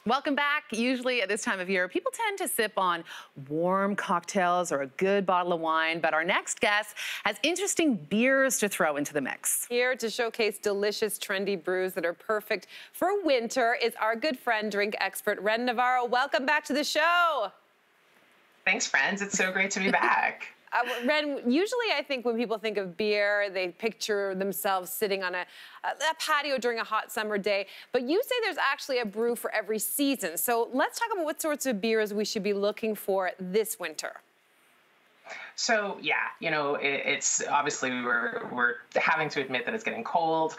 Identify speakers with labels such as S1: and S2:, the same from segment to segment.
S1: Welcome back. Usually at this time of year, people tend to sip on warm cocktails or a good bottle of wine, but our next guest has interesting beers to throw into the mix.
S2: Here to showcase delicious, trendy brews that are perfect for winter is our good friend, drink expert, Ren Navarro. Welcome back to the show.
S3: Thanks, friends. It's so great to be back.
S2: Ren, usually I think when people think of beer, they picture themselves sitting on a patio during a hot summer day. But you say there's actually a brew for every season. So let's talk about what sorts of beers we should be looking for this winter.
S3: So yeah, you know, it's obviously we're having to admit that it's getting cold.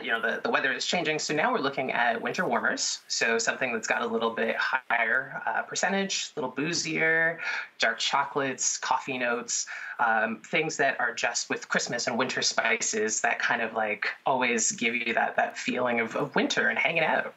S3: You know, the weather is changing. So now we're looking at winter warmers. So something that's got a little bit higher percentage, a little boozier, dark chocolates, coffee notes, things that are just with Christmas and winter spices that kind of like always give you that feeling of winter and hanging out.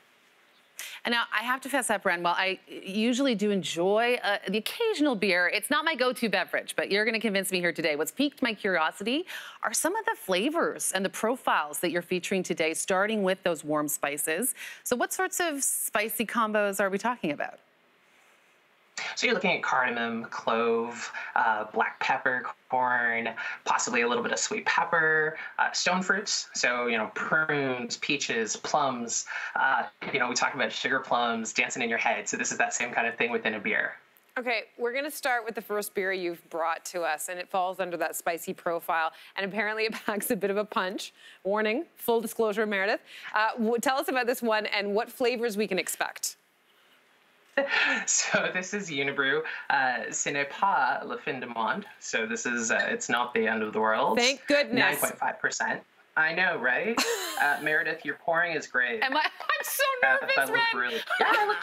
S1: And now I have to fess up, Ren, while I usually do enjoy the occasional beer, it's not my go-to beverage, but you're going to convince me here today. What's piqued my curiosity are some of the flavors and the profiles that you're featuring today, starting with those warm spices. So what sorts of spicy combos are we talking about?
S3: So you're looking at cardamom, clove, black peppercorn, possibly a little bit of sweet pepper, stone fruits. So, you know, prunes, peaches, plums. You know, we talk about sugar plums dancing in your head. So this is that same kind of thing within a beer.
S2: Okay, we're going to start with the first beer you've brought to us, and it falls under that spicy profile, and apparently it packs a bit of a punch. Warning, full disclosure, Meredith. Tell us about this one and what flavors we can expect.
S3: So this is Unibrew. Ce n'est pas la fin du monde. So this is, it's not the end of the world.
S2: Thank goodness.
S3: 9.5%. I know, right? Meredith, your pouring is great.
S1: I'm so nervous,
S3: that
S1: Ren.
S3: Really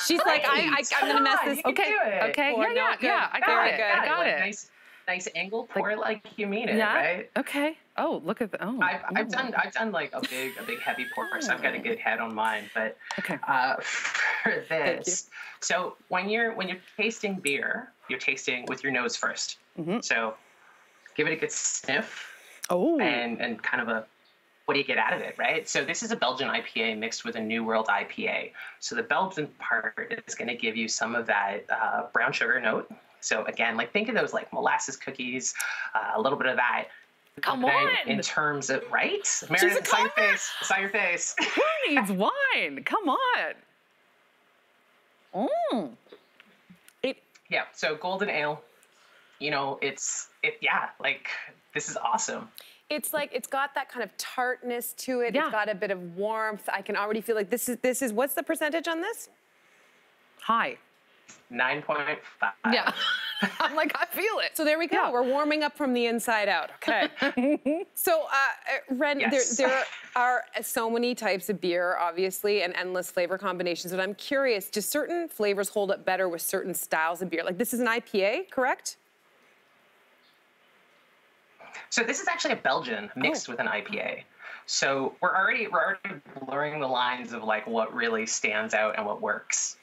S2: She's like, I'm going to mess this.
S1: Okay, okay, yeah, I got it. I got it.
S3: Nice angle. Pour it like you mean it, right?
S1: Okay. Oh, look at the. Oh,
S3: I've done like a big heavy pour, so I've got a good head on mine. But
S1: okay.
S3: For this, so when you're tasting beer, you're tasting with your nose first. So give it a good sniff.
S1: Oh.
S3: And kind of a, what do you get out of it, right? So this is a Belgian IPA mixed with a New World IPA. So the Belgian part is going to give you some of that brown sugar note. So again, like think of those like molasses cookies, a little bit of that.
S1: Come on!
S3: In terms of, right? Meredith, saw your face. Saw your face.
S1: Who needs wine? Come on.
S3: Yeah, so golden ale, you know, yeah, like this is awesome.
S2: It's like, it's got that kind of tartness to it.
S1: Yeah.
S2: It's got a bit of warmth. I can already feel like this is, what's the percentage on this?
S1: Hi.
S3: 9.5.
S1: Yeah. I'm like, I feel it.
S2: So there we go. Yeah. We're warming up from the inside out. Okay. So, Ren,
S3: yes.
S2: there are so many types of beer, obviously, and endless flavor combinations. But I'm curious, do certain flavors hold up better with certain styles of beer? Like this is an IPA, correct?
S3: So this is actually a Belgian mixed with an IPA. So we're already blurring the lines of like what really stands out and what works.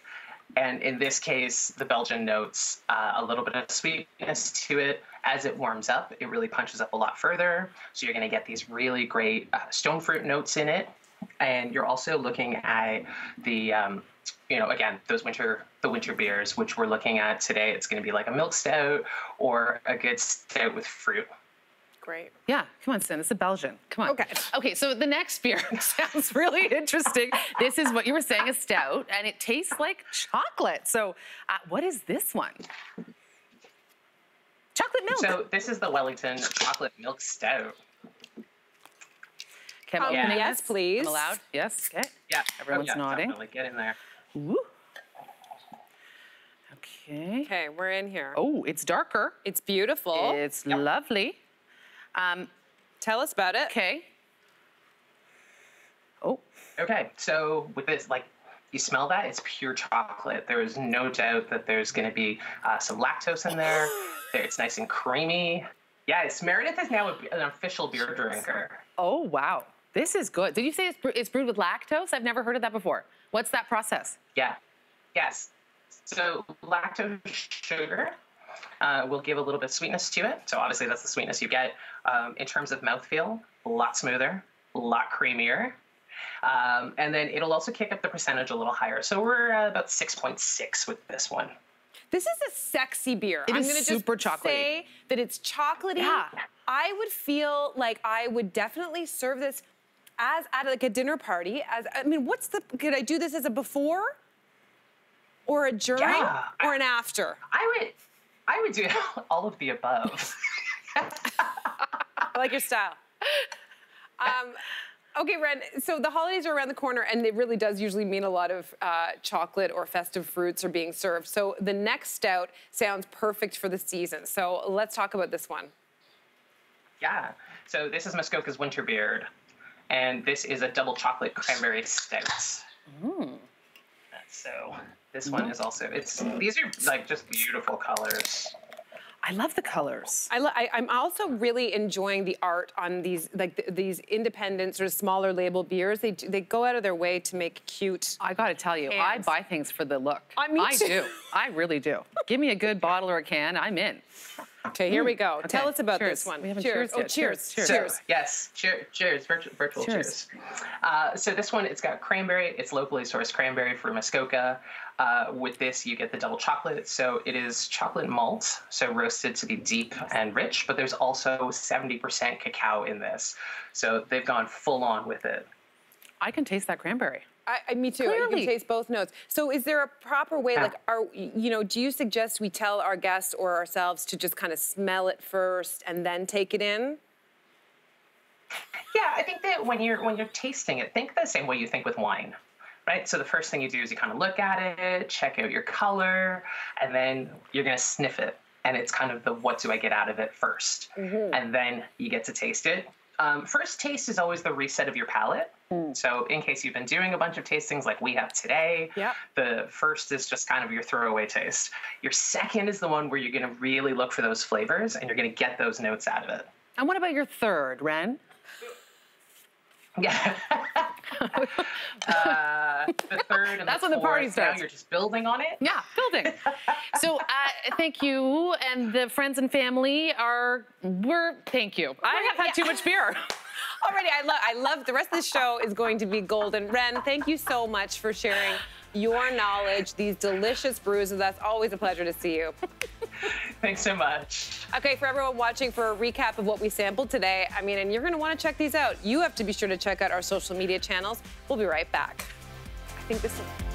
S3: And in this case, the Belgian notes a little bit of sweetness to it. As it warms up, it really punches up a lot further. So you're going to get these really great stone fruit notes in it. And you're also looking at the, you know, again, the winter beers, which we're looking at today. It's going to be like a milk stout or a good stout with fruit.
S2: Great.
S1: Yeah, come on, Sin. It's a Belgian. Come on.
S2: Okay.
S1: Okay, so the next beer sounds really interesting. This is what you were saying, a stout, and it tastes like chocolate. So what is this one? Chocolate milk.
S3: So this is the Wellington Chocolate Milk Stout.
S1: Okay, I'm opening
S2: yes,
S1: this.
S2: please.
S1: I'm allowed? Yes, okay.
S3: Yeah.
S1: Everyone's nodding.
S3: Definitely. Get in there.
S1: Ooh. Okay.
S2: Okay, we're in here.
S1: Oh, it's darker.
S2: It's beautiful.
S1: It's lovely.
S2: Tell us about it.
S1: Okay. Oh.
S3: Okay, so with this, like, you smell that? It's pure chocolate. There is no doubt that there's going to be some lactose in there. It's nice and creamy. Yeah, Meredith is now an official beer drinker.
S1: Oh, wow. This is good. Did you say it's brewed with lactose? I've never heard of that before. What's that process?
S3: Yeah. Yes. So lactose sugar will give a little bit of sweetness to it. So obviously that's the sweetness you get. In terms of mouthfeel, a lot smoother, a lot creamier. And then it'll also kick up the percentage a little higher. So we're about 6.6 with this one.
S2: This is a sexy beer.
S1: It
S2: I'm
S1: is
S2: gonna
S1: super
S2: just
S1: chocolatey.
S2: say that it's chocolatey.
S1: Yeah.
S2: I would feel like I would definitely serve this as at like a dinner party. Could I do this as a before? Or a during?
S3: Yeah.
S2: Or an after?
S3: I would do all of the above.
S2: I like your style. Okay, Ren, so the holidays are around the corner, and it really does usually mean a lot of chocolate or festive fruits are being served. So the next stout sounds perfect for the season. So let's talk about this one.
S3: Yeah. So this is Muskoka's Winter Beard, and this is a double chocolate cranberry stout. So this one is also, these are like just beautiful colors.
S1: I love the colors.
S2: I'm also really enjoying the art on these, like these independent sort of smaller label beers. They go out of their way to make cute.
S1: I gotta tell you, I
S2: cans.
S1: buy things for the look.
S2: Me
S1: I
S2: too.
S1: do. I really do. Give me a good bottle or a can, I'm in.
S2: Okay, here we go.
S1: Okay,
S2: Tell us about
S1: cheers.
S2: this one.
S1: We haven't
S2: cheers.
S1: cheers yet.
S2: Oh, cheers.
S1: Cheers.
S2: Cheers.
S3: So, yes, cheers, virtual cheers. So this one, it's got cranberry. It's locally sourced cranberry from Muskoka. With this, you get the double chocolate. So it is chocolate malt, so roasted to be deep and rich, but there's also 70% cacao in this. So they've gone full on with it.
S1: I can taste that cranberry.
S2: Me too.
S1: Clearly.
S2: You can taste both notes. So is there a proper way,
S3: Yeah.
S2: like, do you suggest we tell our guests or ourselves to just kind of smell it first and then take it in?
S3: Yeah, I think that when you're tasting it, think the same way you think with wine, right? So the first thing you do is you kind of look at it, check out your color, and then you're gonna sniff it. And it's kind of the what do I get out of it first? And then you get to taste it. First taste is always the reset of your palate. So in case you've been doing a bunch of tastings like we have today, the first is just kind of your throwaway taste. Your second is the one where you're gonna really look for those flavors and you're gonna get those notes out of it.
S1: And what about your third, Ren?
S3: Yeah. The third and
S1: That's
S3: the
S1: when the party
S3: fourth, now
S1: starts.
S3: you're just building on it.
S1: Yeah, building. So thank you, and the friends and family thank you. I have had too much beer.
S2: Already, I love the rest of the show is going to be golden. Ren, thank you so much for sharing your knowledge, these delicious brews with us. Always a pleasure to see you.
S3: Thanks so much.
S2: Okay, for everyone watching, for a recap of what we sampled today, and you're going to want to check these out. You have to be sure to check out our social media channels. We'll be right back. I think this is...